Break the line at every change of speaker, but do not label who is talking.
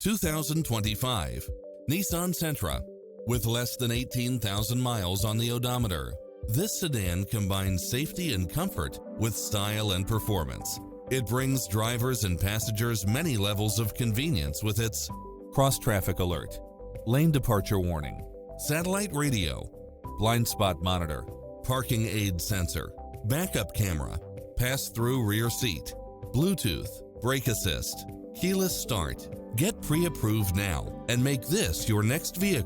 2025 Nissan Sentra. With less than 18,000 miles on the odometer, this sedan combines safety and comfort with style and performance. It brings drivers and passengers many levels of convenience with its cross-traffic alert, lane departure warning, satellite radio, blind spot monitor, parking aid sensor, backup camera, pass-through rear seat, Bluetooth, brake assist, keyless start. Get pre-approved now and make this your next vehicle.